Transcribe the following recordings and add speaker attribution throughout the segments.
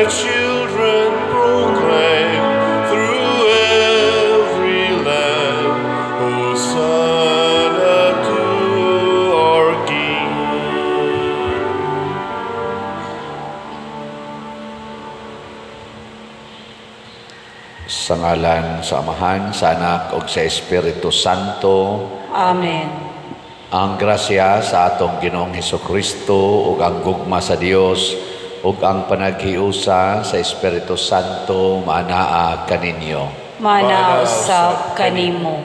Speaker 1: thy children proclaim through every land, Hosanna to our King.
Speaker 2: Sa ngalan sa Amahan, sa Anak, ug sa Espiritu Santo.
Speaker 3: Amen.
Speaker 2: Ang grasya sa atong Ginoong Hesukristo ug ang gugma sa Dios ug ang panaghiusa sa Espiritu Santo maanaa kaninyo.
Speaker 3: Manausap kanimo.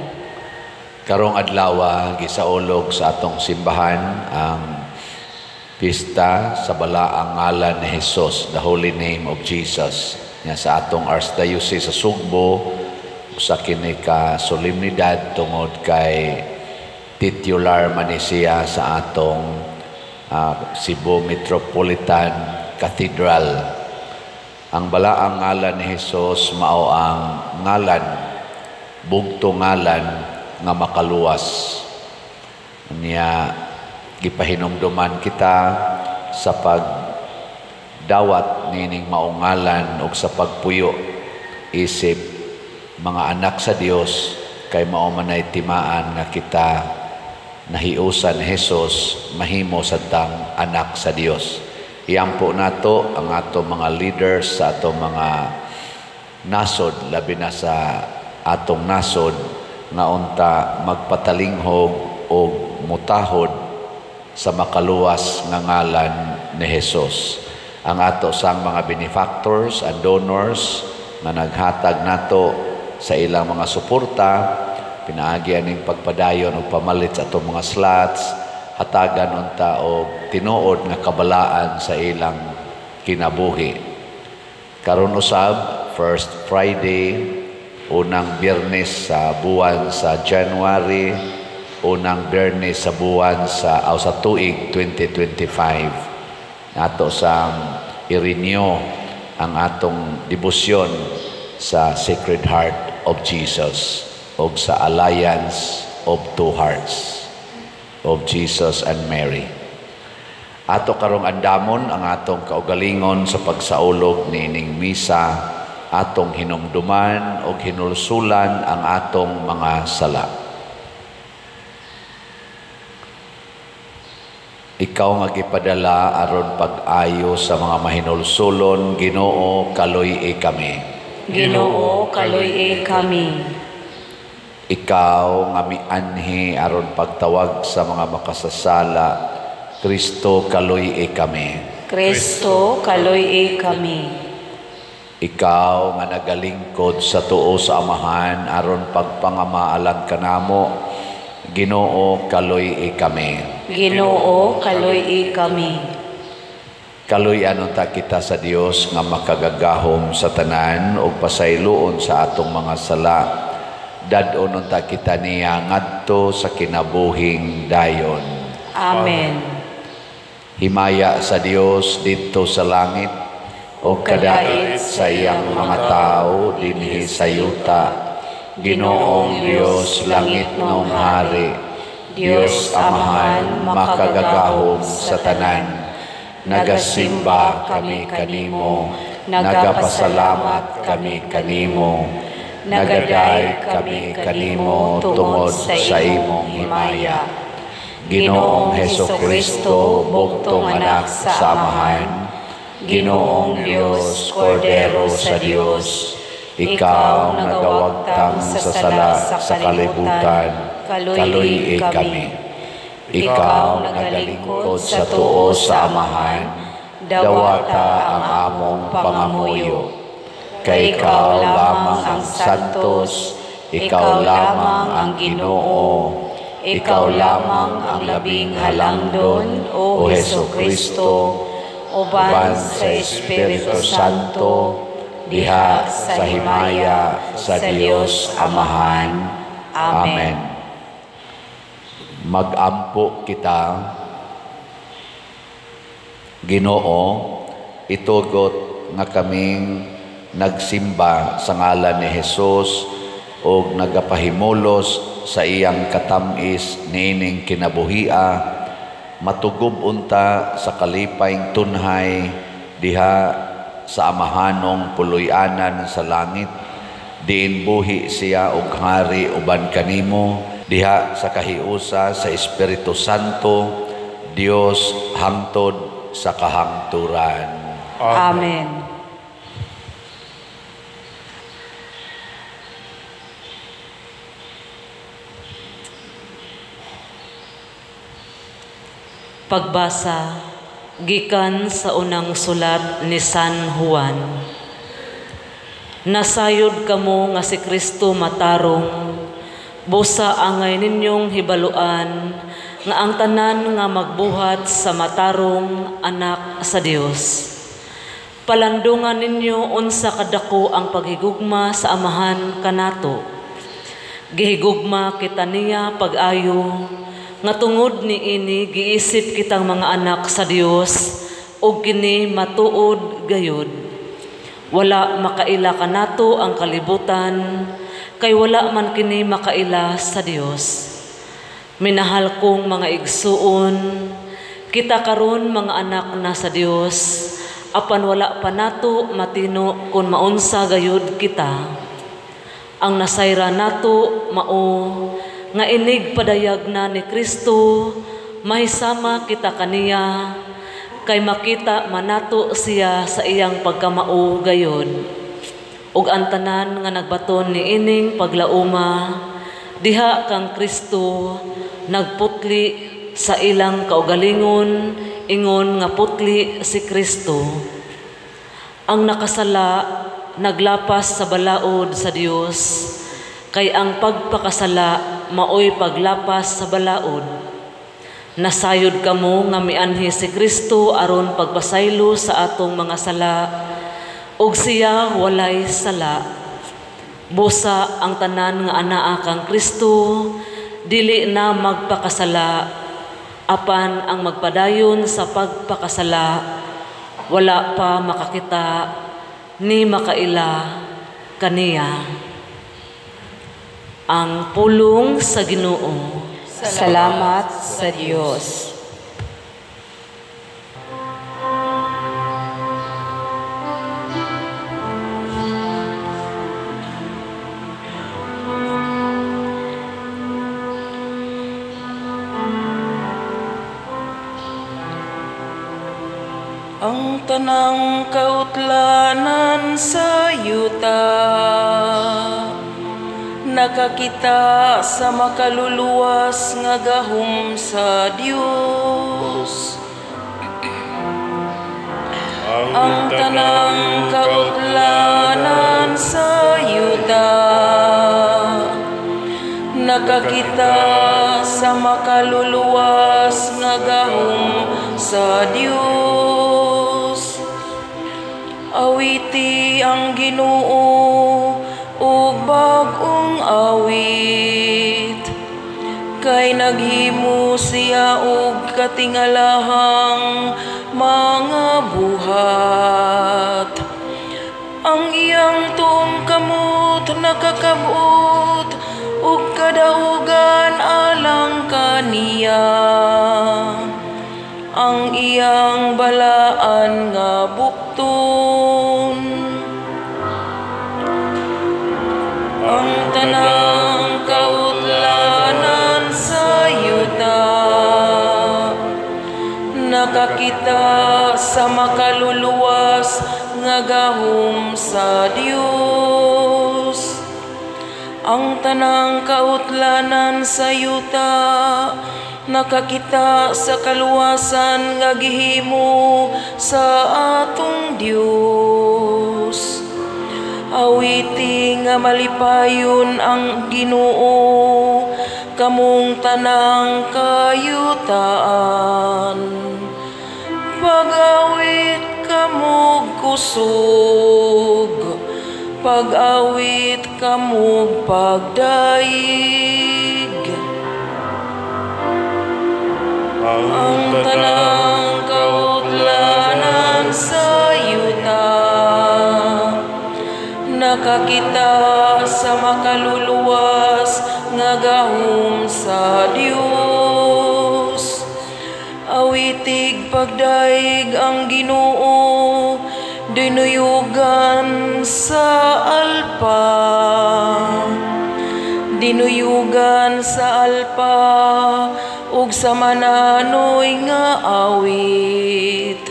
Speaker 2: Karong adlaw gisaulog sa atong simbahan ang pista sa balaang ngalan ni Jesus, the Holy Name of Jesus. Nga sa atong Archdiocese sa Sugbo, sa kini ka solemnidad tungod kay titular man siya sa atong Cebu Metropolitan Cathedral. Ang balaang ngalan ni Jesus mao ang ngalan, bugto ngalan nga makaluwas. Niya gipahinumduman kita sa pagdawat nining maong ngalan ug sa pagpuyo isip mga anak sa Dios kay mao manay timaan nga kita nahiusan ni Jesus mahimo sadtang anak sa Dios. Iampo nato ang ato mga leaders sa ato mga nasod, labi na sa atong nasod nga unta magpatalinghog o mutahod sa makaluwas nga ngalan ni Jesus. Ang ato sang mga benefactors and donors na naghatag nato sa ilang mga suporta, pinaagyan ning pagpadayon o pamalit sa atong mga slots, hatagan unta og tinuod nga kabalaan sa ilang kinabuhi. Karon usab, first Friday, unang Biyernes sa buwan sa January, unang Biyernes sa buwan sa tuig 2025. Ato sang i-renew ang atong debosyon sa Sacred Heart of Jesus o sa Alliance of Two Hearts of Jesus and Mary. Ato karong andamon ang atong kaugalingon sa pagsaulog niining misa, atong hinumduman o hinulsulan ang atong mga sala. Ikaw nga gipadala aron pag-ayo sa mga mahinulsulon, Ginoo, kaluy kami.
Speaker 3: Ginoo, kaluy kami.
Speaker 2: Ikaw nga mianhi aron pagtawag sa mga makasasala, Kristo, kaluy kami.
Speaker 3: Kristo, kaluy kami.
Speaker 2: Ikaw nga nagalingkod sa tuo sa Amahan aron pagpangamaalan kanamo, Ginoo, kaluy kami.
Speaker 3: Ginoo, kaluy kami.
Speaker 2: Kaluy-an ta kita sa Dios nga makagagahom sa tanan o pasayloon sa atong mga sala. Dadon ta kita niya ngadto sa kinabuhing dayon.
Speaker 3: Amen.
Speaker 2: Himaya sa Dios dito sa langit o kadait sa iyang mga tao dinhi sa yuta. Ginoong Dios langit nong hari, Dios Amahan makagagahom sa tanan. Nagasimba kami kanimo, nagapasalamat kami kanimo, nagaday kami kanimo tungod sa imong himaya. Ginoong Hesukristo, bugtong anak sa Amahan, Ginoong Dios, Kordero sa Dios, ikaw nagawagtang sa sala sa kalibutan, kaluy kami. Ikaw nagalingkod sa tuo sa Amahan, dawata ang among pangamuyo. Kay ikaw lamang ang Santos, ikaw lamang ang Ginoo, ikaw lamang ang labing halangdon, O Hesukristo, uban sa Espiritu Santo, diha sa himaya sa Dios Amahan. Amen. Mag-ampo kita, Ginoo, itugot nga kaming nagsimba sa ngalan ni Jesus o nagapahimulos sa iyang katamis niining kinabuhia, matugub unta sa kalipayng tunhay diha sa amahanong puloy-anan sa langit, diin buhi siya og hari uban kanimo, diha sa kahiusa sa Espiritu Santo, Dios hangtod sa kahangturan.
Speaker 3: Amen. Pagbasa gikan sa unang sulat ni San Juan. Nasayod kamo nga si Kristo matarong, busa angay ninyong hibaluan nga ang tanan nga magbuhat sa matarong anak sa Dios. Palandungan ninyo unsa kadako ang paghigugma sa amahan kanato. Gihigugma kita niya pag-ayo, nga tungod ni ini giisip kitang mga anak sa Dios ug kini matuod gayud. Wala makaila kanato ang kalibutan, kay wala man kini makaila sa Dios. Minahal kong mga igsuon, kita karon mga anak na sa Dios, apan wala pa nato matino kung maunsa gayud kita. Ang nasayra nato mao nga inig padayag na ni Kristo, mahisama kita kaniya, kay makita manato siya sa iyang pagkamao gayod. Ug ang tanan nga nagbaton ni ining paglauma, diha kang Kristo nagputli sa ilang kaugalingon, ingon nga putli si Kristo. Ang nakasala naglapas sa balaod sa Dios, kay ang pagpakasala maoy paglapas sa balaod. Nasayod kamo nga mianhi si Kristo aron pagpasaylo sa atong mga sala, ug siya walay sala. Busa ang tanan nga anaa kang Kristo, dili na magpakasala, apan ang magpadayon sa pagpakasala, wala pa makakita ni makaila kaniya. Ang pulong sa Ginoo. Salamat sa Diyos.
Speaker 4: Ang tanang kautlanan sa yuta, nakakita sa makaluluwas nga gahom sa Dios. Ang tanang kautlanan sa yuta, nakakita sa makaluluwas nga gahom sa Dios. Awiti ang Ginoo ug bag-ong awit, kay naghimo siya og katingalahang mga buhat. Ang iyang tuong kamot nakakabot ug kadaugan alang kaniya. Ang iyang balaan nga bukton, ang tanang kautlanan sa yuta, nakakita sa makaluluwas nga gahom sa Dios. Ang tanang kautlanan sa yuta, nakakita sa kaluwasan nga gihimo sa atong Dios. Awiti nga malipayon ang Ginoo, kamong tanang kayutaan. Pag-awit kamog kusog, pag-awit kamog pagdaig. Ang tanang kautlanan sa yuta, nakakita sa makaluluwas nga gahom sa Dios. Awitig pagdaig ang Ginoo, dinuyugan sa alpa, dinuyugan sa alpa, ug sa mananoy nga awit.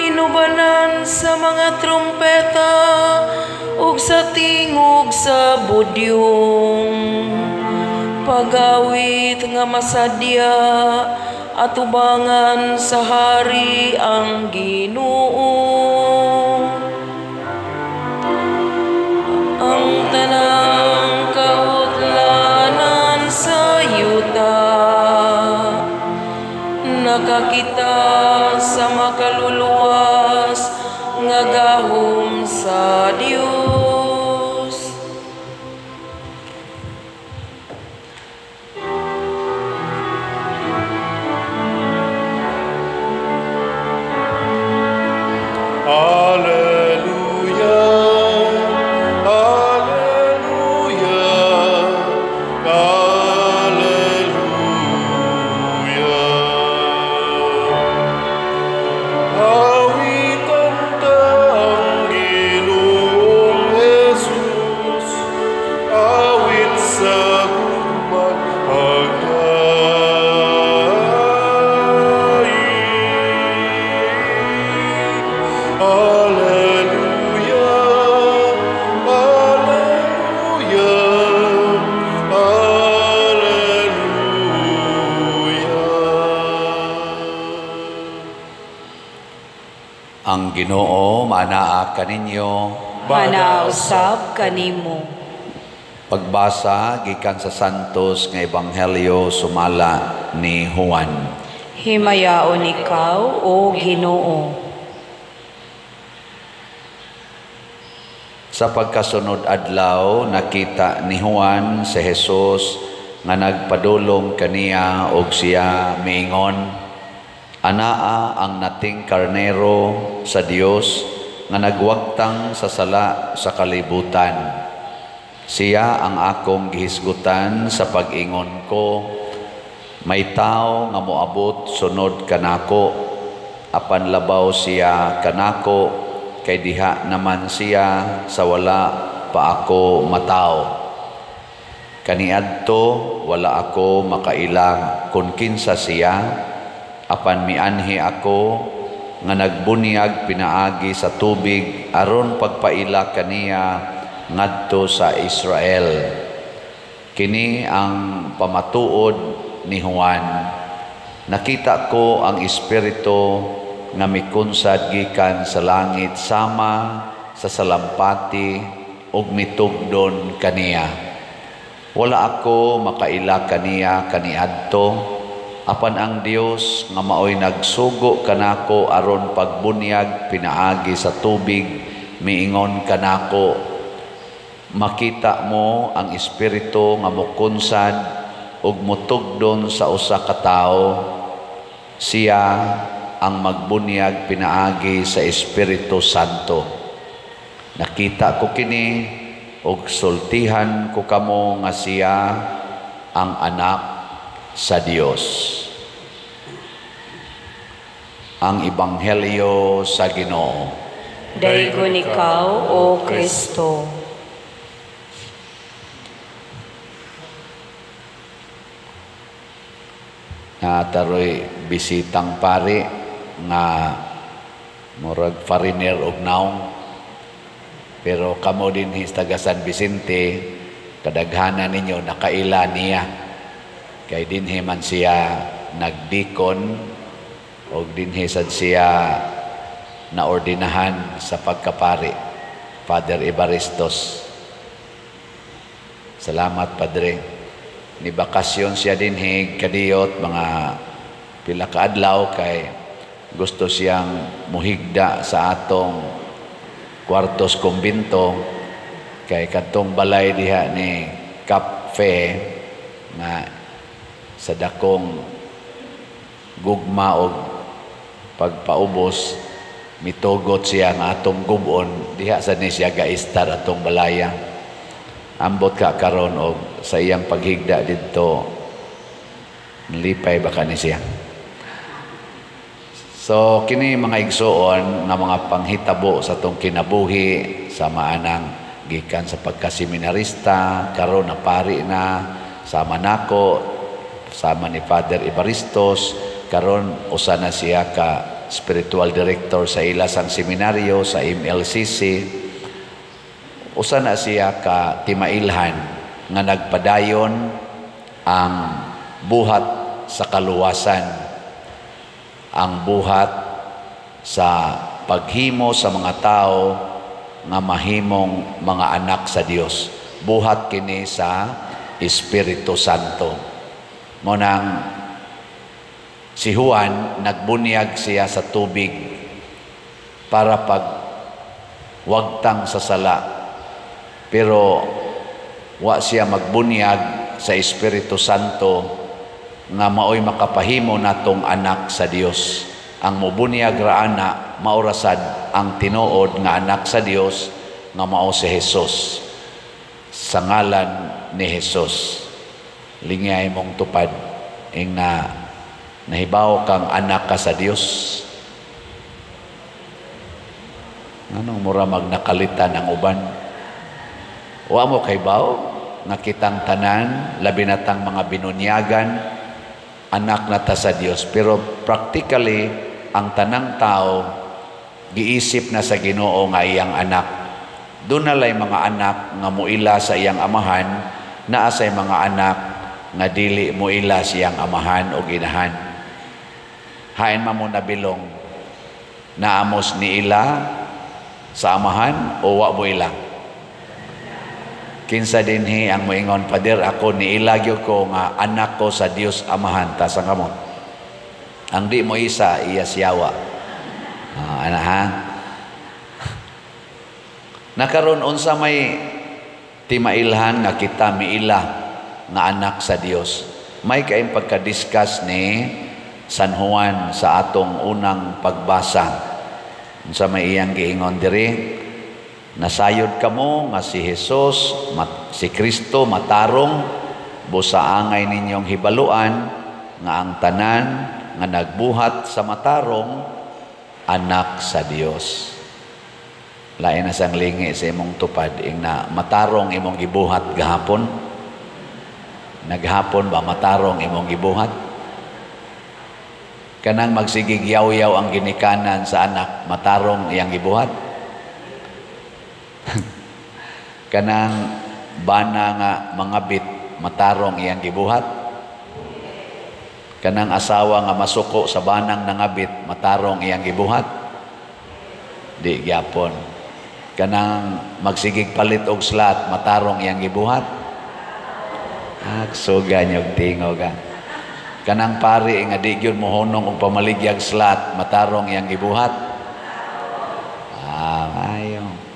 Speaker 4: Inubanan sa mga trumpeta, ug sa tingog sa budyong. Pagawit nga masadya, at ubangan sa hari ang Ginoo. Ang tanang kautlanan sa yuta, nakakita sa makaluluwas nga gahom sa Dios.
Speaker 2: Ang Ginoo manaa kaninyo,
Speaker 3: Manausab kanimo.
Speaker 2: pagbasa gikan sa Santos nga Ebanghelyo sumala ni Juan.
Speaker 3: Himayaon ikaw, O Ginoo.
Speaker 2: Sa pagkasunod adlaw nakita ni Juan si Jesus nga nagpadulong kaniya og siya miingon, anaa ang nating karnero sa Dios nga nagwagtang sa sala sa kalibutan. Siya ang akong gihisgutan sa pag-ingon ko, may tao nga moabot sunod kanako, apan labaw siya kanako, kay diha naman siya sa wala pa ako matao. Kaniadto wala ako makailang kun kinsa siya, apan mianhi ako nga nagbunyag pinaagi sa tubig aron pagpaila kaniya ngadto sa Israel. Kini ang pamatuod ni Juan. Nakita ko ang Espiritu nga mikunsad gikan sa langit sama sa salampati ug mitugdon kaniya. Wala ako makaila kaniya kaniadto, apan ang Dios nga maoy nagsugo kanako aron pagbunyag pinaagi sa tubig miingon kanako, makita mo ang Espiritu nga mokunsad ug mutugdon sa usa ka tawo, siya ang magbunyag pinaagi sa Espiritu Santo. Nakita ko kini ug sultihan ko kamo nga siya ang anak sa Dios. Ang Ebanghelyo sa Ginoo.
Speaker 3: Daygon ikaw, O Kristo.
Speaker 2: Taroy bisitang pari nga murag foreigner og naong, pero kamo din taga San Vicente, kadaghanan ninyo nakaila niya, kay dinhi man siya nagdikon o dinhi sad siya naordinahan sa pagkapari, Father Evaristos. Salamat, Padre. Ni bakasyon siya dinhi kadiyot mga pila ka adlaw, kay gusto siyang muhigda sa atong kwartos kumbinto, kay kadtong balay diha ni Cafe nga sa dakong gugma og pagpaubos, mitugot siya nga atong gubon diha sa ni siya gaistar atong balaya. Ambot ka karon og sa iyang paghigda didto, lipay baka ni siya. So kini mga igsoon nga mga panghitabo sa tong kinabuhi sa maanang gikan sa pagkaseminarista karon na pari na sama nako sama ni Father Evaristos karon usa na siya ka spiritual director sa ilasang seminaryo sa MLCC. Usa na siya ka timailhan nga nagpadayon ang buhat sa kaluwasan, ang buhat sa paghimo sa mga tao nga mahimong mga anak sa Dios. Buhat kini sa Espiritu Santo. Munang si Juan nagbunyag siya sa tubig para wagtang sa sala. Pero wa siya magbunyag sa Espiritu Santo nga maoy makapahimo natong anak sa Dios. Ang mobunyag ra ana maurasad ang tinuod nga anak sa Dios nga mao si Hesus. Sa ngalan ni Hesus, lingay mong tupad ing nahibaw kang anak ka sa Dios. Anong mura magnakalitan ang uban? Wa mo kay baw nga kitang tanan labi natang mga binunyagan anak na ta sa Dios, pero practically ang tanang tao giisip na sa Ginoo nga iyang anak. Doon na lay mga anak nga muila sa iyang amahan, naa say mga anak nga dili muila siyang amahan o inahan. Hain man mo nabilong naamos ni ila sa amahan o wa mo ila. Kinsa dinhi ang moingon, Pader, ako niilagyo ko nga anak ko sa Dios amahan, ta sa kamot. Ang di mo isa, iya siyawa. Ha? Nakaroon unsa may timailhan nga kita miila nga anak sa Dios. May kaayong pagka-discuss ni San Juan sa atong unang pagbasa. Unsa may iyang giingon diri? Nasayod kamo nga si Jesus, si Kristo matarong busa angay ninyong hibaluan nga ang tanan nga nagbuhat sa matarong anak sa Dios. Lain na sang lingi sa imong tupad ing na matarong imong gibuhat gahapon. Naghapon ba matarong imong gibuhat? Kanang magsigig yaw-yaw ang ginikanan sa anak, matarong iyang gibuhat? Kanang bana nga mga bit matarong iyang gibuhat? Kanang asawa nga masuko sa banang nangabit matarong iyang gibuhat? Di gyapon. Kanang magsigig palit og slat matarong iyang gibuhat? Suga nyog tingo ka. Kanang pari nga di gyud mohonong og pamaligyag slat matarong iyang gibuhat? Ayo.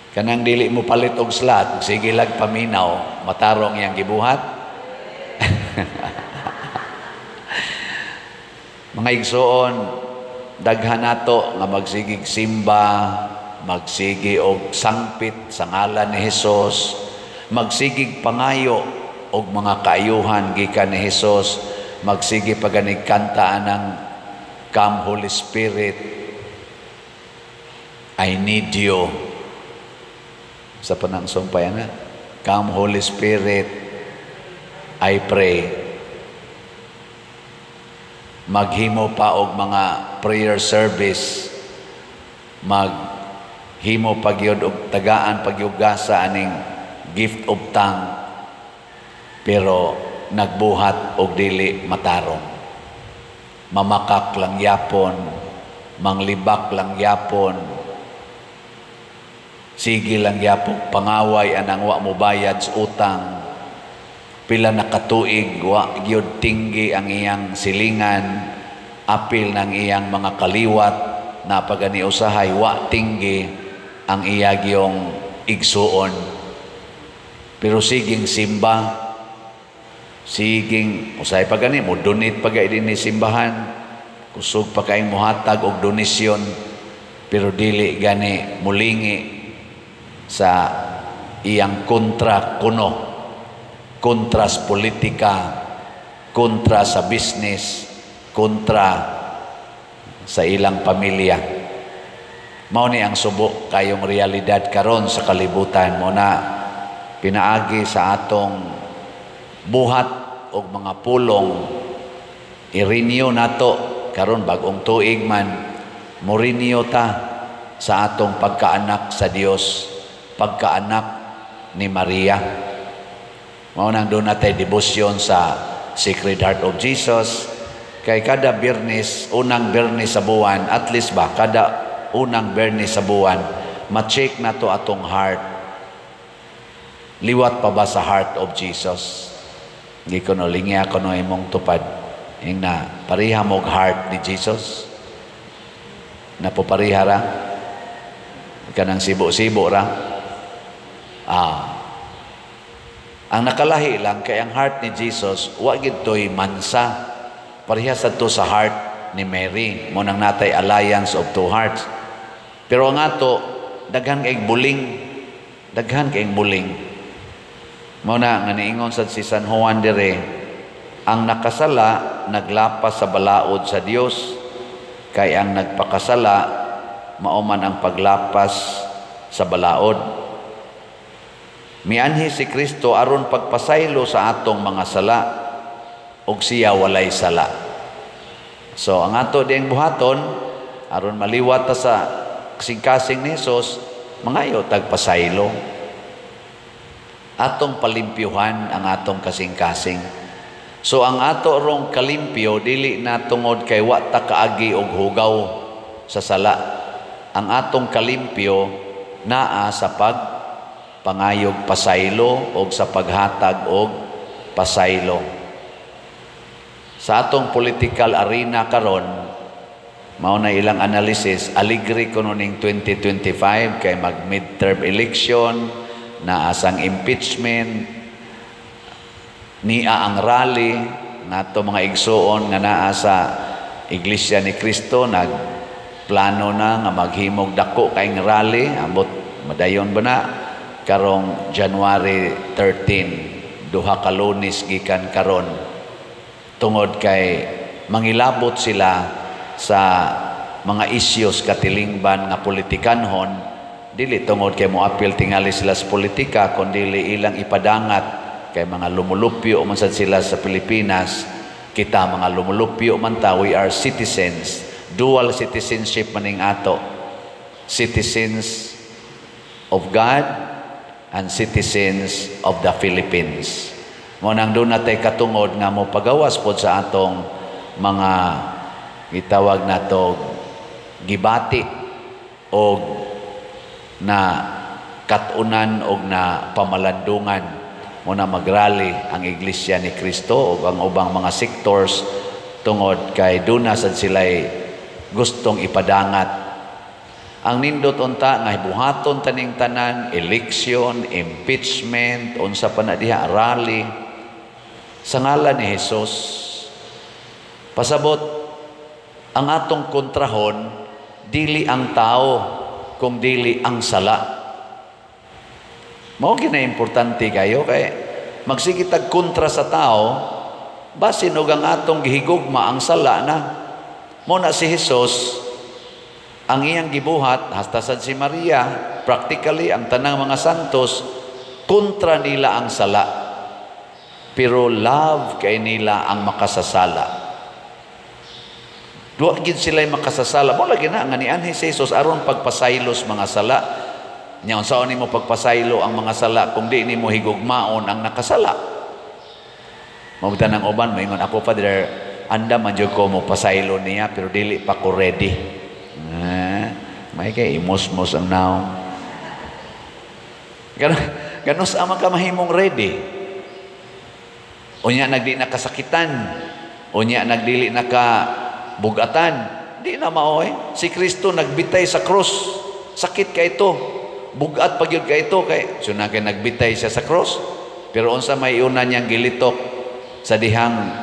Speaker 2: Kanang dili mo palit og slat, sige lag paminaw, matarong iyang gibuhat. Mga igsoon, daghan nato nga magsigig simba, magsigi og sangpit sa ngalan ni Hesus, magsigig pangayo og mga kaayuhan gikan ni Hesus, magsigi paganig kanta ng Come Holy Spirit, I need you. Sa panang sumpay na, Come Holy Spirit, I pray. Maghimo pa og mga prayer service, maghimo pagyud og tagaan pagyugasa aning gift of tongue, pero nagbuhat og dili matarong. Mamakak lang yapon, manglibak lang yapon, sige lang yapong pangaway anang wa mo bayad sa utang. Pila na katuig wa gyud tinggi ang iyang silingan, apil ng iyang mga kaliwat na pagani usahay wa tinggi ang iyagyong igsuon. Pero siging simba, siging usahay pagani mo donate pagay din ni simbahan, kusog pa kay muhatag og donisyon, pero dili gani mulingi sa iyang kontra kuno, kontra sa politika, kontra sa business, kontra sa ilang pamilya. Mao ni ang subo kayong realidad karon sa kalibutan mo na pinaagi sa atong buhat og mga pulong i-renew nato karon bagong tuig man mo renew ta sa atong pagkaanak sa Dios, pagkaanak ni Maria. Mao nang doon natay debosyon sa Sacred Heart of Jesus. Kay kada Biyernes, unang Biyernes sa buwan, at least ba, kada unang Biyernes sa buwan, ma-check na to atong heart. Liwat pa ba sa heart of Jesus? Hindi ko no, lingi ako no imong tupad. Yung na, pariha mong heart ni Jesus. Napopariha ra. Kanang sibo-sibo ra. Ang nakalahi lang, kay ang heart ni Jesus, wag ito'y mansa. Parehas to sa heart ni Mary. Mo nang natay alliance of two hearts. Pero ang ato, daghan kaing buling. Daghan kaing buling. Mo na, nga niingon sa si San Juan dire, ang nakasala, naglapas sa balaod sa Dios. Kay ang nagpakasala, mauman ang paglapas sa balaod. Mianhi si Kristo aron pagpasaylo sa atong mga sala. Og siya walay sala. So, ang ato ding buhaton, aron maliwat ta sa kasing-kasing ni Jesus, mangayo tagpasaylo. Atong palimpyuhan ang atong kasing-kasing. So, ang ato rong kalimpyo, dili na tungod kay wa ta kaagi og hugaw sa sala. Ang atong kalimpyo, naa sa pagpangayog pasaylo o sa paghatag og pasaylo. Sa atong political arena karon, mao na ilang analysis, aligri ko ning 2025 kay mag midterm election, na asang impeachment, niya ang rally, nato mga igsuon nga naa sa Iglesia ni Cristo, nagplano na nga maghimog dako kaing rally, ambot madayon ba na, karong January 13, duha ka Lunes gikan karon. Tungod kay mangilabot sila sa mga issues katilingban nga politikanhon, dili tungod kay moapil tingali sila sa politika, kundi ilang ipadangat kay mga lumulupyo man sad sila sa Pilipinas. Kita mga lumulupyo man ta, we are citizens, dual citizenship maning ato, citizens of God and citizens of the Philippines. Mo nang doon natay katungod nga mo pagawas po sa atong mga gitawag na to gibati o na katunan o na pamalandungan. Mo na magrally ang Iglesia ni Cristo o ang ubang mga sectors tungod kay doon na sad sila'y gustong ipadangat. Ang nindot unta nga buhaton taning tanan, election, impeachment, unsa pa na diha, rally, sa ngalan ni Jesus. Pasabot, ang atong kontrahon, dili ang tao, kung dili ang sala. Mao gina importante kayo, kay magsigitag kontra sa tao, basin og ang atong gihigugma ang sala na. Mo na si Jesus, ang iyang gibuhat, hasta sad si Maria, practically, ang tanang mga santos, kontra nila ang sala. Pero love kay nila ang makasasala. Duwa gid sila makasasala. Mo lagi na nga ni anhi si Jesus aron pagpasaylos mga sala. Nya unsaon nimo pagpasaylo ang mga sala kung di nimo higugmaon ang nakasala? Mabta nang uban moingon ako Father, anda man jud ko mo pasaylo niya pero dili pa ko ready. May kay imos-mos ang now. Ganon sa man ka mahimong ready. Unya nagdi nakasakitan, unya nagdili nakabugatan, di na maoy. Si Kristo nagbitay sa cross, sakit ka ito, bugat pagyud ka ito, kay so na kay nagbitay siya sa cross. Pero unsa may una niyang gilitok sa dihang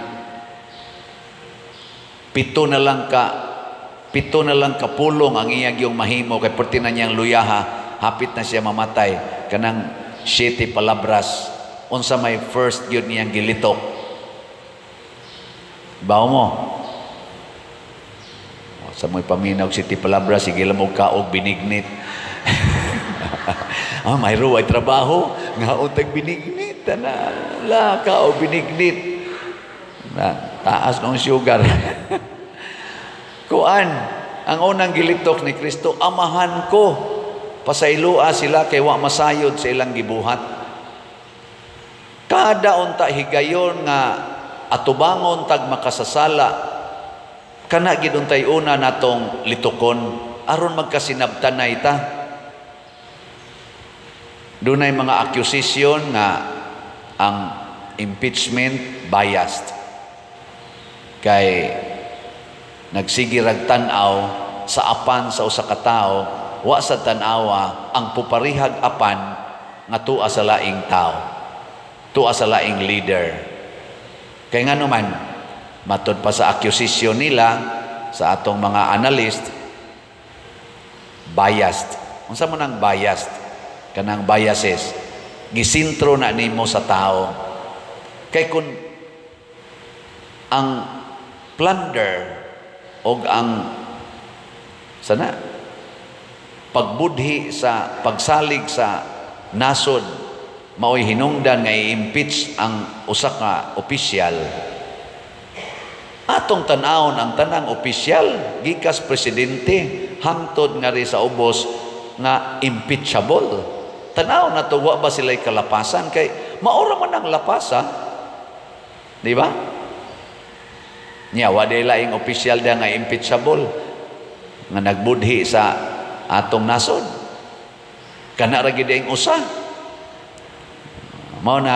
Speaker 2: pito na lang ka pulong ang iyang yung mahimo, kay perti na niyang luyaha, hapit na siya mamatay, kanang 7 palabras. Unsa may first yun niyang gilitok. Bawo mo. Sa mo'y paminaw City Palabra, sige lang mo kaog binignit. Mayro ay trabaho, nga untag binignit. La, kaog binignit. Taas ng sugar. Kuan, ang unang gilitok ni Kristo, amahan ko. Pasailua sila kay wa masayod sa ilang gibuhat. Kada unta higayon nga atubangon tag makasasala, kana gid untay una natong litukon aron magkasinabtanay ta. Dunay mga accusation nga ang impeachment biased. Kay nagsigirag tan-aw sa apan sa usa ka tawo, wa sa tan-awa ang puparihag apan nga tuwa sa laing tao, tuwa sa laing leader. Kay nga naman, matod pa sa accusation nila sa atong mga analyst, biased. Unsa man ang biased? Kanang biases, gisintro na nimo sa tao. Kay kun ang plunder o ang pagbudhi sa pagsalig sa nasod mao'y hinungdan nga i-impeach ang usa ka opisyal. Atong tan-awon ang tanang opisyal gikas presidente hangtod nga ri sa ubos nga impeachable. Tanaw na to, wa ba sila'y kalapasan? Kay maura man ang lapasa, di ba? Nya wa day laing opisyal da nga impeachable nga nagbudhi sa atong nasod. Kana ra gid ang usa. Mao na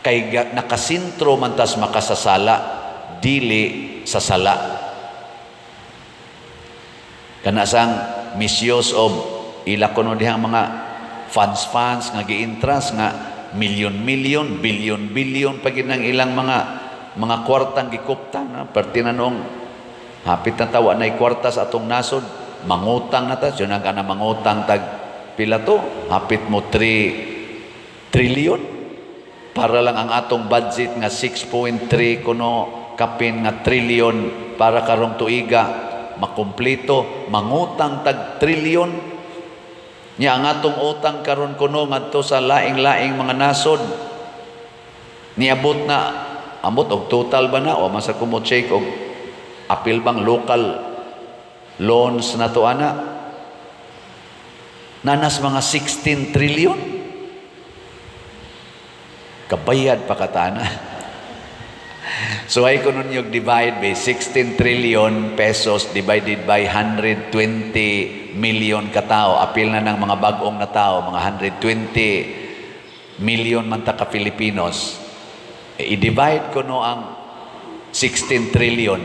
Speaker 2: kay nakasintro man tas makasasala dili sa sala. Kana sang misuse of ila kuno dihang mga funds nga giintras nga milyon bilyon pagid ng ilang mga kwartang gikuptan. Perti na noong hapit na tawa na kwarta sa atong nasod, mangutang na ta. Yun ang kana mangutang tag pila to, hapit mo 3 trillion para lang ang atong budget nga 6.3 kuno kapin nga trillion para karong tuiga makumpleto, mangutang tag trillion. Nya ang atong utang karon kuno ngadto sa laing-laing mga nasod niabot na amot og total ba na o masa ko mo check og apil bang local loans na to ana nanas mga 16 trillion kabayad pa katana. So ay kuno niyo divide by 16 trillion pesos divided by 120 million katao. Apil na ng mga bagong na tao, mga 120 million man ta ka Filipinos. I-divide ko no ang 16 trillion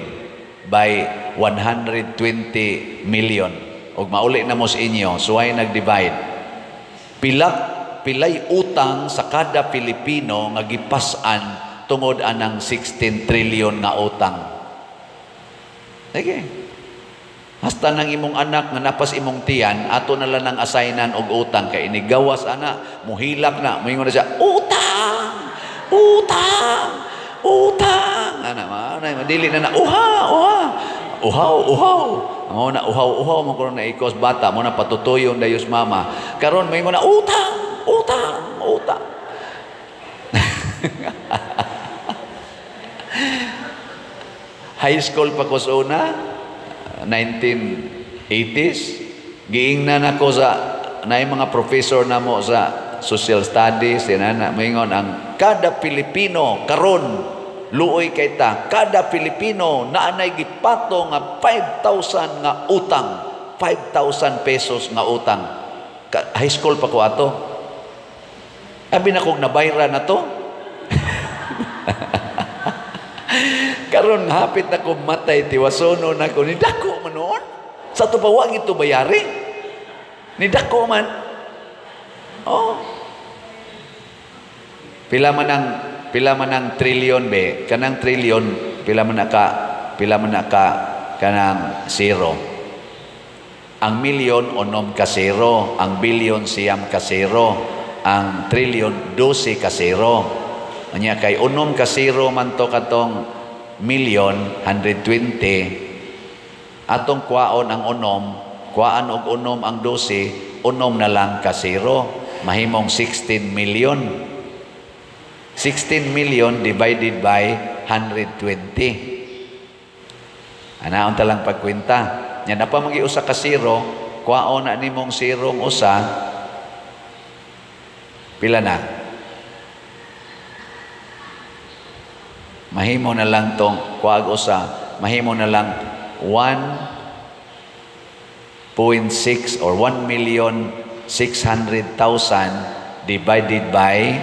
Speaker 2: by 120 million. Og mauli na mo sa inyo, so ay nag-divide. Pilay utang sa kada Pilipino nga gipasan tungod anang 16 trillion nga utang. Sige. Hasta nang imong anak nga napas imong tiyan, ato na lang ang assignan og utang kay inigawas ana, muhilak na, moingon na siya, utang. Ana madili na uhaw. Mo na uhaw mo kuno na ikos bata, mo na patutuyon dayos mama. Karon moingon na utang. High school pa ko sa una, 1980s, giingnan ako sa mga professor na mo sa social studies, maingon ang kada Pilipino karon luoy kay ta, kada Pilipino naanay gipato nga 5,000 nga utang, 5,000 pesos nga utang. High school pa ko ato. Abi na kog nabayra na to. Karon hapit na ko matay tiwasono na ko ni dako man noon sa to bawang ito bayari ni dako man pila man ang trillion be kanang trillion pila man ka kanang zero ang milyon onom ka zero ang bilyon siyam ka zero ang trillion 12 ka zero anya kay onom ka zero man to katong milyon, 120, Atong kuwaon ang unom, kuwaan og unom ang 12, unom na lang ka 0. Mahimong 16 million. 16 million divided by 120. Anaon ta lang pagkwenta. Nya na pa magiusa ka 0, kuwaon na nimong 0 usa. Pila na? Mahimo na lang tong kuwag usa, mahimo na lang 1.6 or 1,600,000 divided by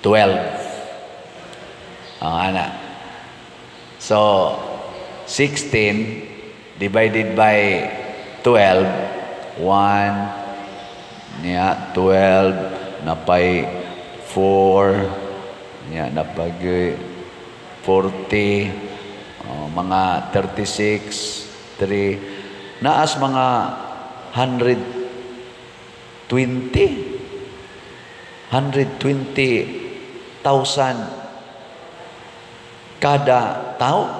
Speaker 2: 12. Ana. So 16 divided by 12, 1 niya 12 napay 4 niya napag 40 mga 36 3 naas mga 120,000 kada tao.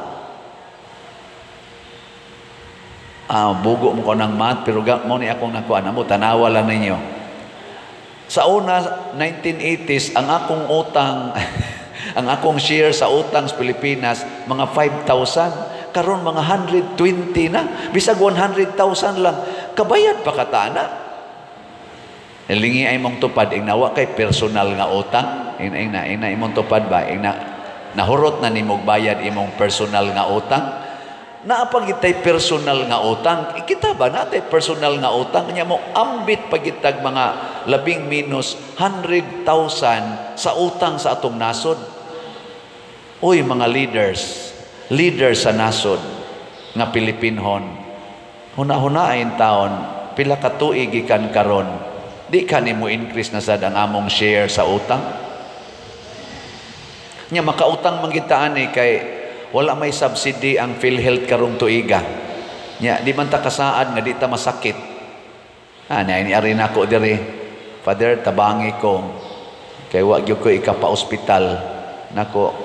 Speaker 2: Bugo mo ko ng math, pero mo ni akong nakuha na mo, tanawa lang ninyo. Sa una, 1980s, ang akong utang, ang akong share sa utang sa Pilipinas, mga 5,000. Karon mga 120 na. Bisag 100,000 lang. Kabayad pa katana. Lingi ay mong tupad, ignawa kay personal nga utang. Ina imong tupad ba? Nahurot na nimog bayad imong personal nga utang. Naapagitay personal nga utang. Kita ba natay personal nga utang? Kanya mo ambit pagitag mga labing minus 100,000 sa utang sa atong nasod. Uy, mga leaders sa nasod nga Pilipinhon, huna-hunain taon, pila ka tuig gikan karon, di ka nimo increase na sad ang among share sa utang. Nya makautang man kita ani kay wala may subsidy ang PhilHealth karong tuiga. Nya di man ta kasaad nga di ta masakit. Ni ari nako diri, Father, tabangi ko kay wa gyud ko ikapa-ospital nako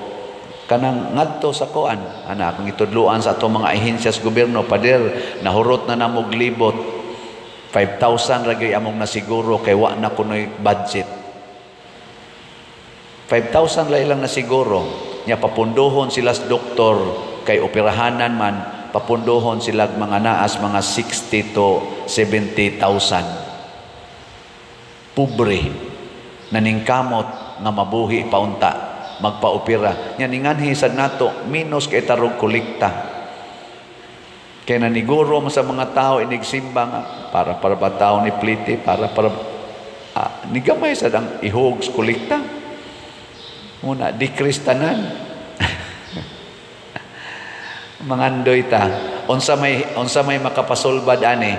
Speaker 2: kanang ngadto sa kuan. Akong itudluan sa ato mga ahensya sa gobyerno, Father, nahurot na namog libot. 5,000 ra gyud among nasiguro kay wa na kunoy budget. 5,000 la ilang nasiguro. Nya papundohon sila sa doktor kay operahanan man, papundohon sila mga naas mga 60 to 70,000. Pobre naningkamot nga mabuhi paunta magpaopera. Nya ninganhi sad nato minus kay tarog kolekta. Kay naniguro mo sa mga tao inigsimba nga para ba tao ni plite para ni gamay sad ang ihog sa kolekta. Muna, decrease tanan. Mangandoy ta. Unsa may makapasulbad ani,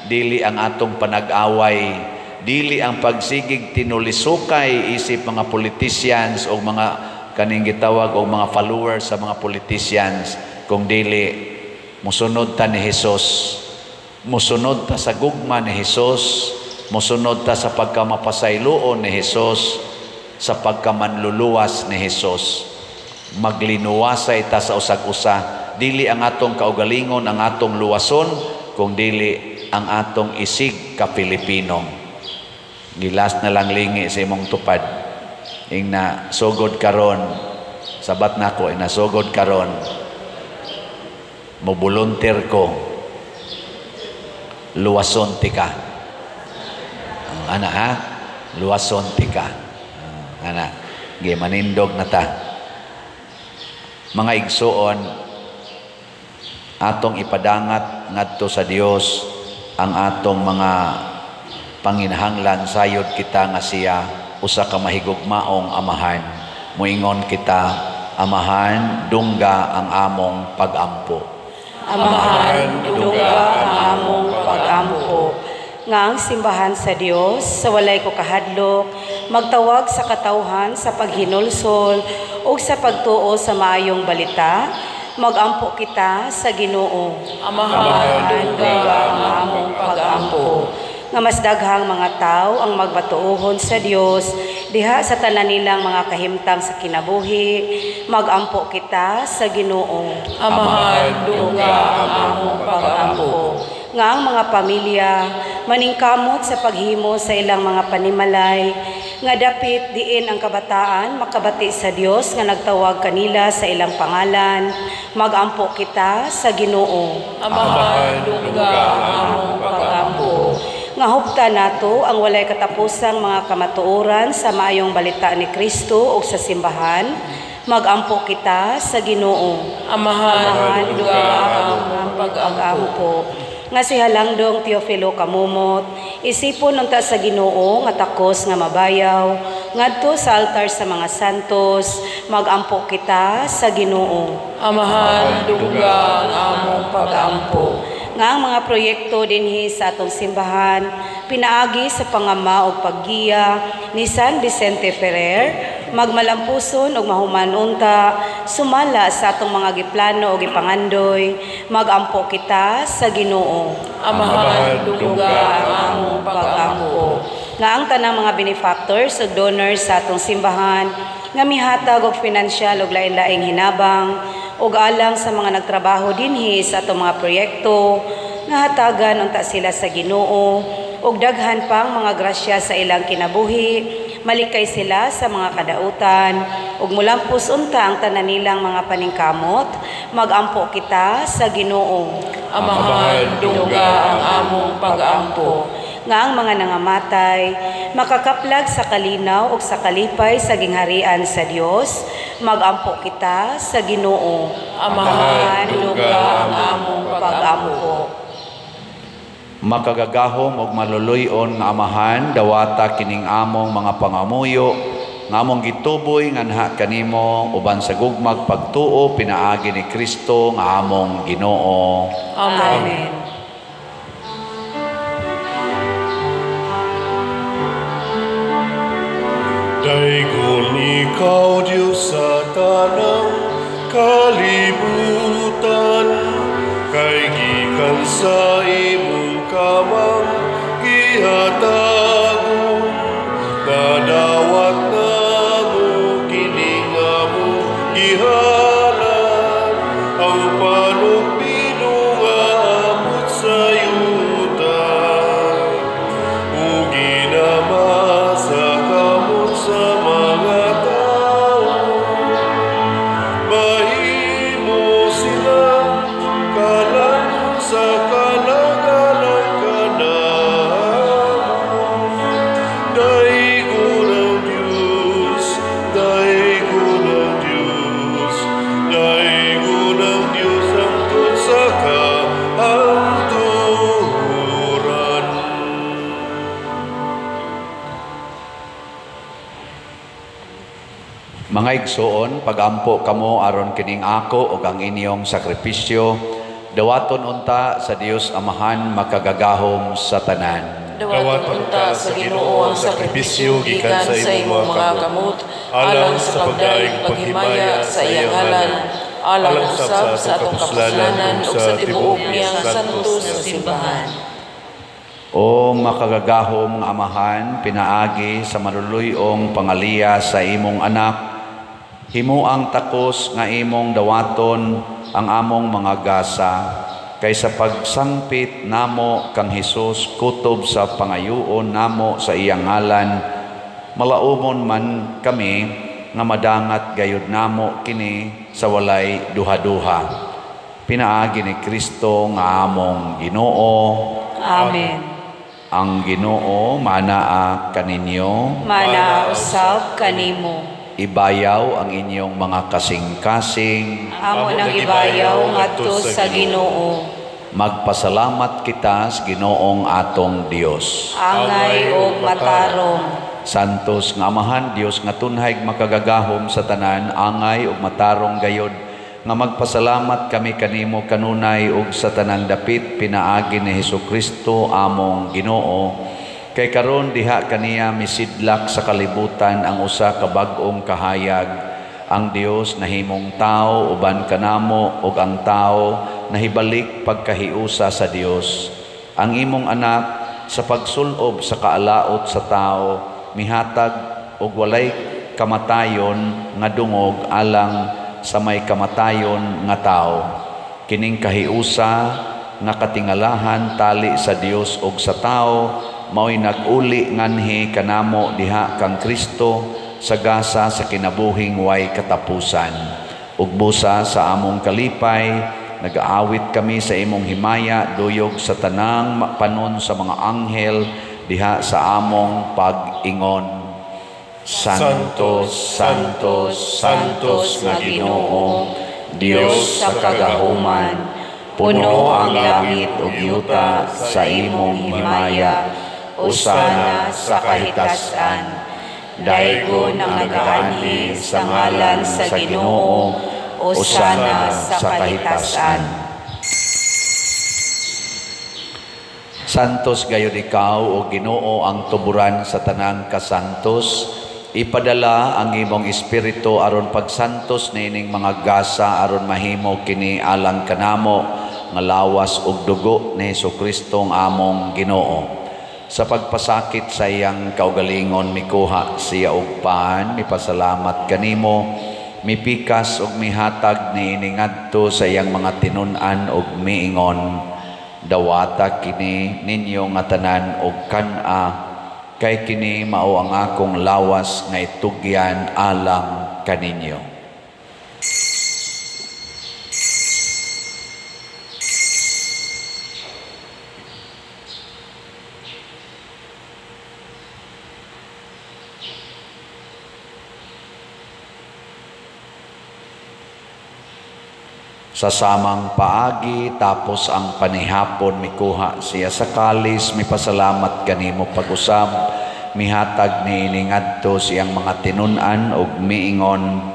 Speaker 2: dili ang atong panag-away, dili ang pagsigig tinulisukay isip mga politicians o mga kaning gitawag o mga followers sa mga politicians, kung dili musunod ta ni Hesus, musunod ta sa gugma ni Hesus, musunod ta sa pagkamapasayloon ni Hesus, sa pagkamanluluwas ni Hesus. Maglinuwasay ta sa usag-usa, dili ang atong kaugalingon ang atong luwason, kung dili ang atong isig ka Pilipino. Gilas na lang lingi sa imong tupad. Na sugod karon, sabat nako na sugod karon, mo volunteer ko, luwason ti ka. Luwason ti ka. Manindog na ta. Mga igsuon, atong ipadangat ngadto sa Dios ang atong mga panginahanglan sayod kita nga siya usa ka mahigugmaong amahan. Muingon kita, amahan, dungga ang among pag-ampo.
Speaker 5: Amahan, dungga ang among pag-ampo. Nga ang simbahan sa Dios sa walay ko kahadlok, magtawag sa katawhan sa paghinulsol o sa pagtuo sa maayong balita, magampo kita sa Ginoo. Amahan, dungga ang among pag-ampo. Nga mas daghang mga tao ang magbatuohon sa Dios, diha sa tanan nilang mga kahimtang sa kinabuhi, magampo kita sa Ginoo.
Speaker 4: Amahan duga ang among pag-ampo.
Speaker 5: Nga ang mga pamilya maningkamot sa paghimo sa ilang mga panimalay, nga dapit diin ang kabataan makabati sa Dios nga nagtawag kanila sa ilang pangalan, magampo kita sa Ginoo.
Speaker 4: Amahan duga ang among pag-ampo.
Speaker 5: Nga hupta nato ang walay katapusang mga kamatuoran sa maayong balita ni Kristo o sa simbahan, magampo kita sa Ginoo.
Speaker 4: Amahan duga ang among pag-ampo.
Speaker 5: Nga si Halangdong Teofilo Kamumot, isipon unta sa Ginoo nga takos nga mabayaw, ngadto sa altar sa mga santos, magampo kita sa Ginoo.
Speaker 4: Amahan duga ang among pag-ampo.
Speaker 5: Nga ang mga proyekto dinhi sa atong simbahan, pinaagi sa pangama o paggiya ni San Vicente Ferrer, magmalampuson og mahumanunta, sumala sa atong mga giplano o gipangandoy, magampo kita sa Ginoo.
Speaker 4: Amahan duga ang among pag-ampo.
Speaker 5: Nga ang tanang mga benefactors o donors sa atong simbahan, nga mihatag og pinansyal og lain-laing hinabang, ug alang sa mga nagtrabaho dinhi sa atong mga proyekto, nga hatagan unta sila sa Ginoo, ug daghan pang mga grasya sa ilang kinabuhi, malikay sila sa mga kadautan, ug mulampos unta ang tanan nilang mga paningkamot, magampo kita sa Ginoo.
Speaker 4: Amahan duga ang among pag-ampo.
Speaker 5: Nga ang mga nangamatay, makakaplag sa kalinaw ug sa kalipay sa gingharian sa Dios, magampo kita sa Ginoo.
Speaker 4: Amahan duga ang among pag-ampo.
Speaker 2: Makagagahom og maluluyon nga Amahan, dawata kining among mga pangamuyo, nga among gituboy nga anha kanimo uban sa gugmag pagtuo pinaagi ni Kristo nga among Ginoo.
Speaker 5: Amen.
Speaker 1: Daigon ikaw, Diyos sa tanang kalibutan, kay gikan sa imong kamang gihatagon, nadawat na mo kining among gihanan, ang panugpino nga amot sa yuta, ug ginamasa kamot sa mga tao, mahimo sila kalangon sa kalagalan kanamo. Daigon ang Diyos, daigon ang Diyos, daigon ang Diyos hangtod sa kahanturan.
Speaker 2: Mga igsoon, pagampo kamo aron kining ako ug ang inyong sakripisyo, dawaton unta sa Dios Amahan makagagahom sa tanan.
Speaker 4: Dawat unta sa Ginoo ang sakripisyo gikan sa imong mga kamot, alang sa pagdaig paghimaya sa iyang ngalan, alang usab sa atong kapuslanan ug sa tibuok niyang santos sa simbahan.
Speaker 2: O makagagahom nga Amahan, pinaagi sa maluluyong pangaliya sa imong anak, himuang takos nga imong dawaton ang among mga gasa, kaysa pagsangpit namo kang Hesus kutob sa pangayuon namo sa iyang ngalan, malaumon man kami nga madangat gayud namo kini sa walay duha-duha. Pinaagi ni Kristo nga among Ginoo.
Speaker 5: Amen.
Speaker 2: Ang Ginoo manaa kaninyo,
Speaker 5: Manausab kanimo.
Speaker 2: ibayaw ang inyong mga kasing-kasing,
Speaker 5: Amo nang ibayaw ngadto sa Ginoo.
Speaker 2: magpasalamat kita sa Ginoong atong Dios.
Speaker 5: Angay og matarong.
Speaker 2: Santos nga Amahan, Dios nga tunhay makagagahom sa tanan, angay ug matarong gayod, nga magpasalamat kami kanimo kanunay ug sa tanang dapit pinaagi ni Hesukristo among Ginoo. Kay karon diha kaniya misidlak sa kalibutan ang usa ka bag-ong kahayag, ang Dios nahimong tao uban kanamo ug ang tao nahibalik pagkahiusa sa Dios. Ang imong anak sa pagsulob sa kaalaot sa tao mihatag ug walay kamatayon nga dungog alang sa may kamatayon nga tao. Kining kahiusa nga katingalahan tali sa Dios ug sa tao mao'y nag-uli nganhi kanamo diha kang Kristo sa gasa sa kinabuhing way katapusan. Ug busa sa among kalipay nag-aawit kami sa imong himaya duyog sa tanang panon sa mga anghel diha sa among pag-ingon. Santos, Santos, Santos nga Ginoo, Dios sa kagahuman, puno ang langit ug yuta sa imong himaya, usana sa kahitasan. Daygon ang nagaanhi sa ngalan sa Ginoo, usana sa kahitasan. Santos gayud ikaw o Ginoo ang tuburan sa tanang kasantos. Ipadala ang imong espiritu aron pagsantos nining mga gasa aron mahimo kini alang kanamo nga lawas ug dugo ni Hesukristo ang among Ginoo. Sa pagpasakit sa iyang kaugalingon mikuha siya og paan, mipasalamat kanimo, mipikas ug mihatag niini ngadto sa iyang mga tinun-an ug miingon, dawata kini ninyo nga tanan og kan-a, kay kini mao ang akong lawas nga itugyan alang kaninyo. Sa samang paagi tapos ang panihapon mikuha siya sa kalis, mipasalamat kanimo pag-usab, mihatag niini ngadto siyang mga tinun-an ug miingon,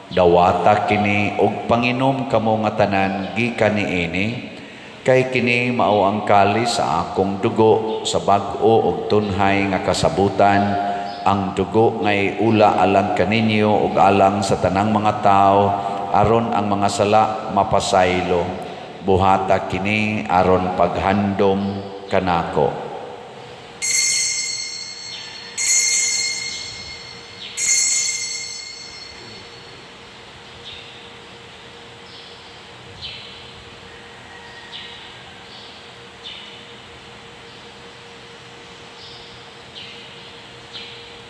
Speaker 2: dawata kini ug panginom kamo nga tanan gikan niini, kay kini mao ang kalis sa akong dugo sa bag-o ug tunhay nga kasabutan, ang dugo ngay ula alang kaninyo ug alang sa tanang mga tao, aron ang mga sala mapasaylo. Buhata kini aron paghandom kanako.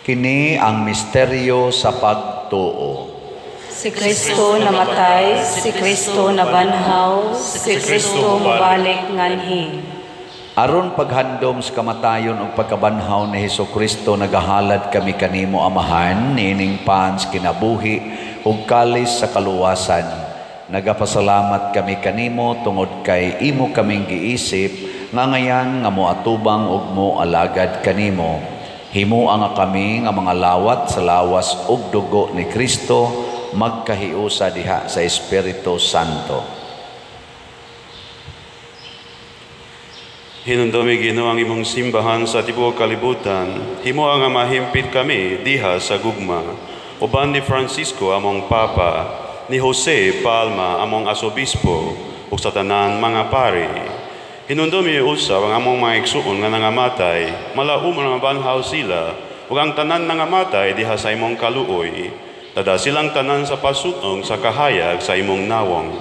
Speaker 2: Kini ang misteryo sa pagtuo.
Speaker 5: Si Kristo namatay, si Kristo nabanhaw, si Kristo mabalik nganhi.
Speaker 2: Aron paghandom sa kamatayon ug pagkabanhaw ni Hesukristo nagahalad kami kanimo Amahan nining pans kinabuhi ug kalis sa kaluwasan. Nagapasalamat kami kanimo tungod kay imo kaming giisip nga ngayan nga moatubang ug moalagad kanimo. Himuan nga kami nga mga lawat sa lawas ug dugo ni Kristo magkahiusa diha sa Espiritu Santo.
Speaker 1: Hinundomi Ginoo ang imong simbahan sa tibuok kalibutan, himuan nga mahimpit kami diha sa gugma. Uban ni Francisco among Papa, ni Jose Palma among Asobispo, ug sa tanan mga pari. Hinundomi usab ang among mga igsuon nga nangamatay, malaum nga banhaw sila, ug ang tanan nangamatay diha sa imong kaluoy. Tada silang tanan sa pasutong sa kahayag sa imong nawong.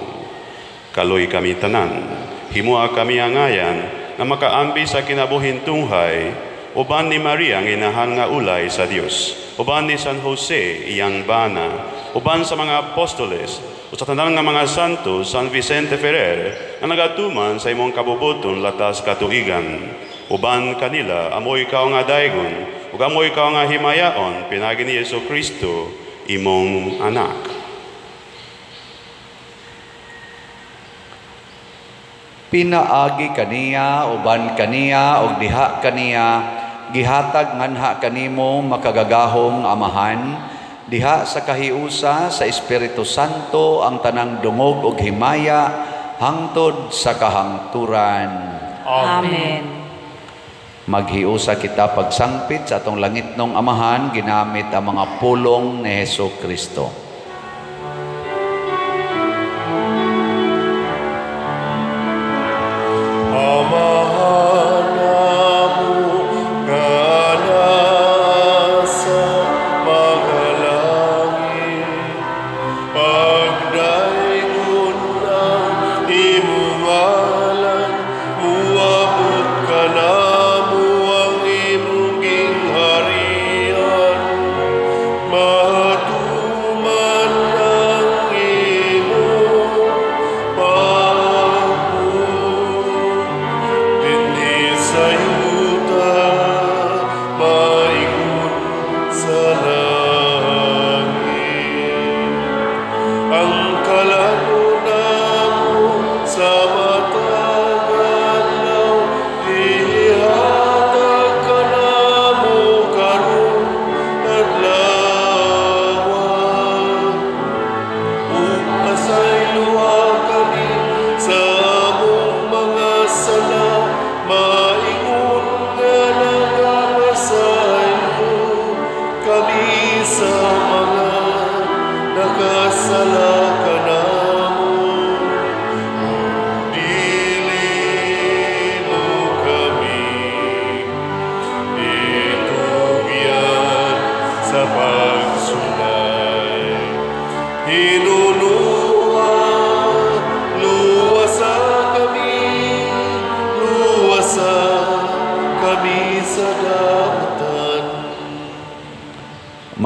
Speaker 1: Kaloy kami tanan, himua kami angayan na makaambi sa kinabuhin tunghay, uban ni Maria ang inahan nga ulay sa Dios, uban ni San Jose iyang bana, uban sa mga apostoles, o sa tanan nga mga santo, San Vicente Ferrer, na nagatuman sa imong kabubuton latas katuigan, uban kanila amoy ikaw nga daygon, ug amoy ikaw nga himayaon, pinagi ni Hesukristo, imong anak.
Speaker 2: Pinaagi kaniya, uban kaniya, ug diha kaniya, gihatag nganha kanimo makagagahong Amahan, diha sa kahiusa sa Espiritu Santo ang tanang dungog ug himaya hangtod sa kahangturan.
Speaker 5: Amen.
Speaker 2: Maghiusa kita pagsangpit sa atong langitnong Amahan ginamit ang mga pulong ni Hesukristo.
Speaker 1: Amahan namo nga nasa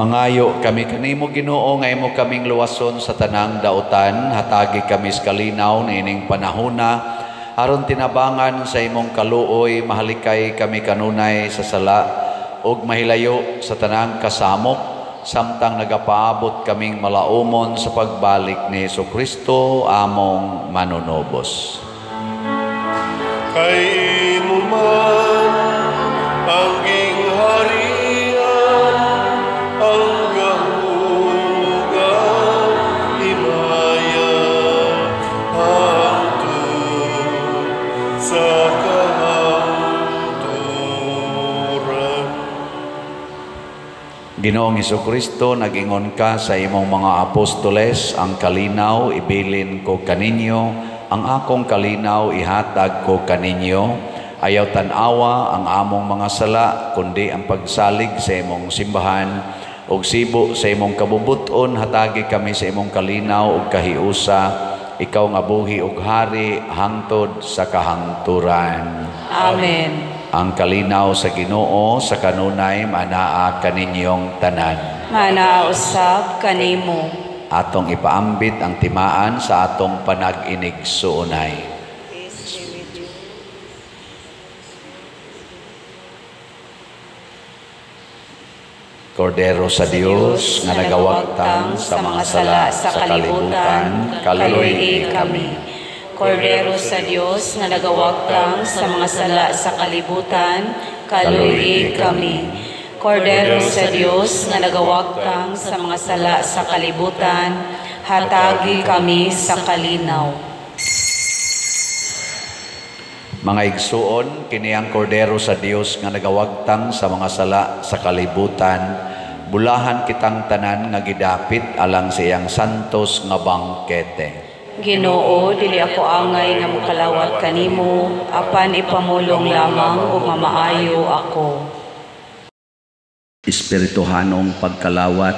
Speaker 2: Mangayo kami kanimo Ginoo nga imo kaming luwason sa tanang dautan, hatagi kami sa kalinaw niining panahona aron tinabangan sa imong kaluoy, mahalikay kami kanunay sa sala ug mahilayo sa tanang kasamok samtang nagapaabot kaming malaumon sa pagbalik ni Jesucristo among manunobos.
Speaker 4: Kay imo man ang gingharian, ang gahugan, himaya, hangtod sa kahangturan.
Speaker 2: Ginoong Jesucristo, nag-ingon ka sa imong mga apostoles, ang kalinaw ibilin ko kaninyo, ang akong kalinaw ihatag ko kaninyo. Ayaw tanawa ang among mga sala, kundi ang pagsalig sa imong simbahan, ug sibo sa imong kabubuton, hatagi kami sa imong kalinaw ug kahiusa, ikaw nga buhi ug hari hangtod sa kahangturan.
Speaker 5: Amen.
Speaker 2: Ang kalinaw sa Ginoo sa kanunay manaa kaninyong tanan.
Speaker 5: Manausab kanimo.
Speaker 2: Atong ipaambit ang timaan sa atong panag-inig suunay. Kordero sa Dios nga nagawagtang sa mga sala sa kalibutan, kaluoy kami.
Speaker 5: Kordero sa Dios nga nagawagtang sa mga sala sa kalibutan, kaluoy kami. Kordero sa Dios nga nagawagtang sa mga sala sa kalibutan, hatagi kami sa kalinaw.
Speaker 2: Mga igsuon, kini ang kordero sa Dios nga nagawagtang sa mga sala sa kalibutan, bulahan kitang tanan nga gidapit alang sa iyang santos nga bangkete.
Speaker 5: Ginoo, dili ako angay nga mokalawat kanimo, apan ipamulong lamang ug mamaayo ako.
Speaker 2: Espirituhanong pagkalawat.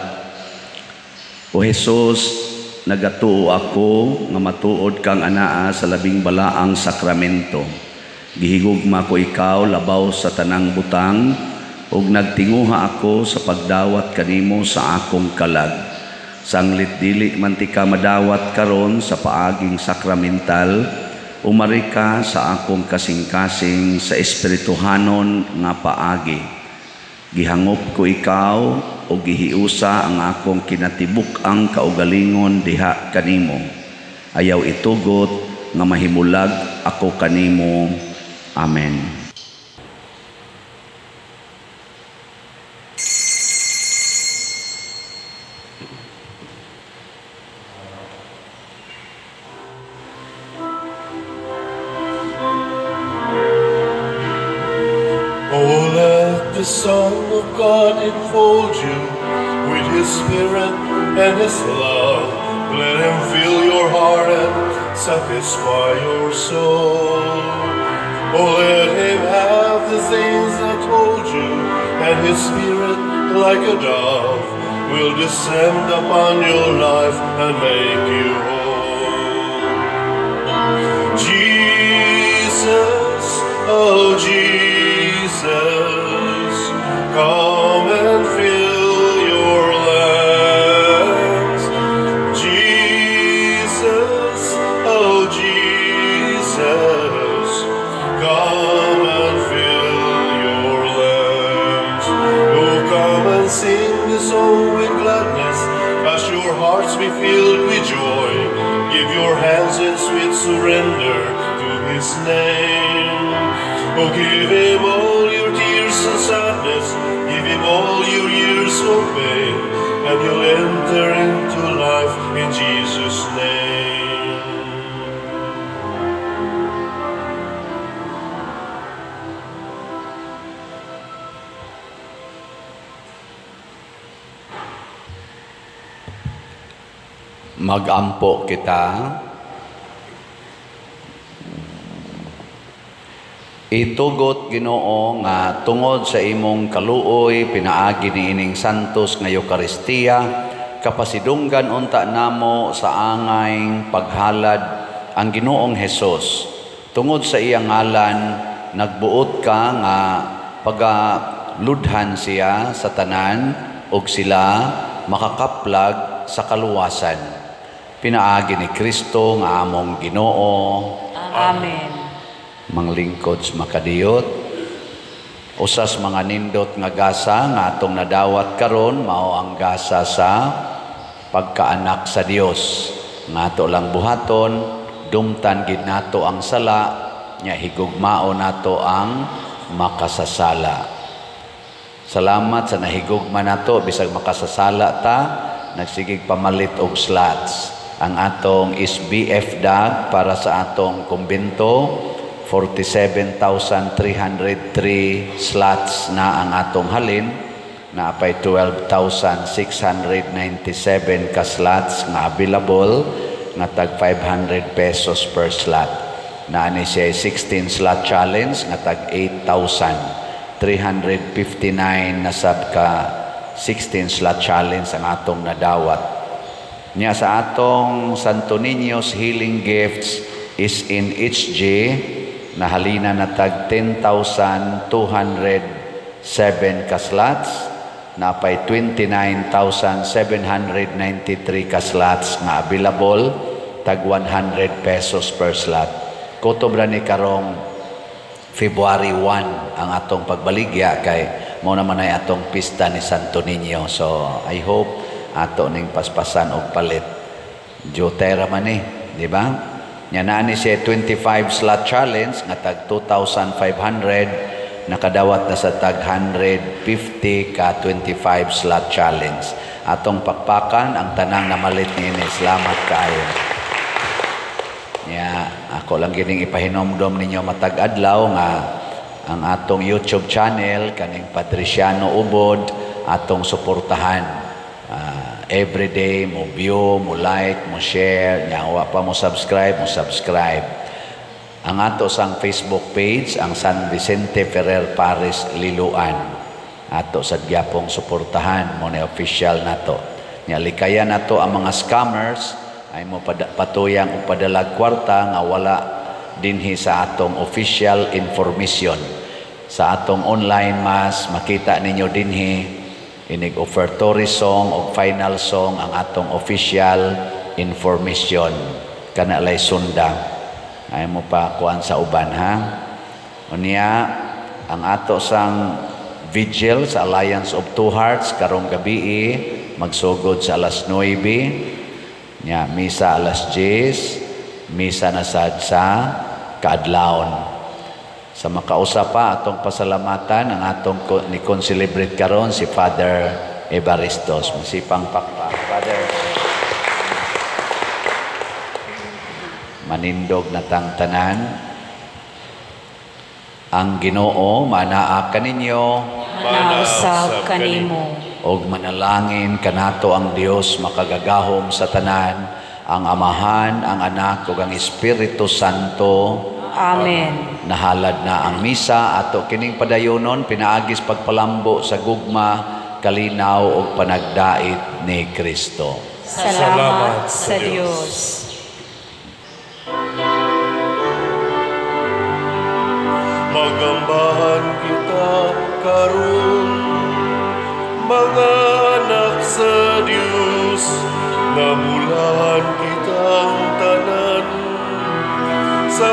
Speaker 2: O Jesus, nagatuo ako nga matuod kang anaa sa labing balaang sakramento. Gihigugma ko ikaw labaw sa tanang butang ug nagtinguha ako sa pagdawat kanimo sa akong kalag. Sanglit dili man ti ka madawat karon sa paaging sakramental, umari ka sa akong kasing-kasing sa espirituhanon nga paagi. Gihangop ko ikaw o gihiusa ang akong kinatibuk ang kaugalingon diha kanimo. Ayaw itugot nga mahimulag ako kanimo. Amen.
Speaker 4: The Son of God enfold you with His Spirit and His love. Let Him fill your heart and satisfy your soul. Oh, let Him have the things that hold you, and His Spirit, like a dove, will descend upon your life and make you whole. Jesus, oh Jesus, come and fill your lands. Jesus, oh Jesus, come and fill your lands. Oh, come and sing the song with gladness, as your hearts be filled with joy. Give your hands in sweet surrender to His name. Oh, give Him all your tears and sadness, give Him all your years of pain, and you'll enter into life in Jesus' name.
Speaker 2: Magampo kita. Itugot Ginoo nga tungod sa imong kaluoy pinaagi niining santos nga Eucharistia, kapasidunggan unta namo sa angayng paghalad ang Ginoong Hesus. Tungod sa iyang ngalan nagbuot ka nga pagaludhan siya sa tanan ug sila makakaplag sa kaluwasan. Pinaagi ni Kristo nga among Ginoo.
Speaker 5: Amen.
Speaker 2: Manglingkod sa makadiyot. Usas mga nindot nga gasa nga atong nadawat karon mao ang gasa sa pagkaanak sa Dios. Nga ato lang buhaton, dumtan gid nato ang sala, nya higugmao nato ang makasasala. Salamat sa nahigugma nato bisag makasasala ta, nagsigig pamalit og slots. Ang atong SBF DAG para sa atong kumbento, 47,303 slots na ang atong halin, na apay 12,697 ka slots nga available, nga tag 500 pesos per slot. Naani siya 16 slot challenge nga tag 8,359 na sab ka 16 slot challenge ang atong nadawat. Nya sa atong Santo Niño's Healing Gifts is in HG na halina na tag 10,207 ka slots, na pay 29,793 ka slots nga available, tag 100 pesos per slot. Kutob ra ni karong February 1 ang atong pagbaligya, kay mo naman ay atong pista ni Santo Niño. So I hope ato ning paspasan og palit. Jotera man di ba? Nya naani siya 25 slot challenge nga tag 2,500, nakadawat na sa tag 150 ka 25 slot challenge. Atong pakpakan ang tanang namalit niini. Salamat kaayo. Nya ako lang gining ipahinomdom ninyo matag adlaw nga ang atong YouTube channel kaning Patriciano Ubod atong suportahan. Everyday mo view, mo like, mo share, nyawa pa mo subscribe. Ang ato sang Facebook page, ang San Vicente Ferrer Paris Liloan. Ato sa gyapong suportahan mo na official nato. Nya likaya nato ang mga scammers ay mo patuyang upadalag kwarta nga wala dinhi sa atong official information. Sa atong online mass makita ninyo dinhi inig offertory song o final song ang atong official information. Kana lay sunda. Ay mo pa kuan sa uban ha. Unya ang ato sang vigil sa Alliance of Two Hearts karong gabi magsugod sa alas 9. Nya misa alas 10, misa na sad sa kaadlawon. Sa makausap pa atong pasalamatan ang atong ni-concelebrate karon si Father Evaristos. Masipang pakpak. Father, manindog na tangtanan. Ang Ginoo manaa kaninyo,
Speaker 5: Manausab kanimo.
Speaker 2: og manalangin kanato ang Dios makagagahom sa tanan, ang Amahan, ang Anak ug ang Espiritu Santo.
Speaker 5: Amen.
Speaker 2: Nahalad na ang misa ato kining padayonon pinaagis pagpalambo sa gugma, kalinaw ug panagdait ni Kristo.
Speaker 5: Salamat sa Dios.
Speaker 4: Magambahan kita karon, mga anak sa Dios, namulahan kitang tanan sa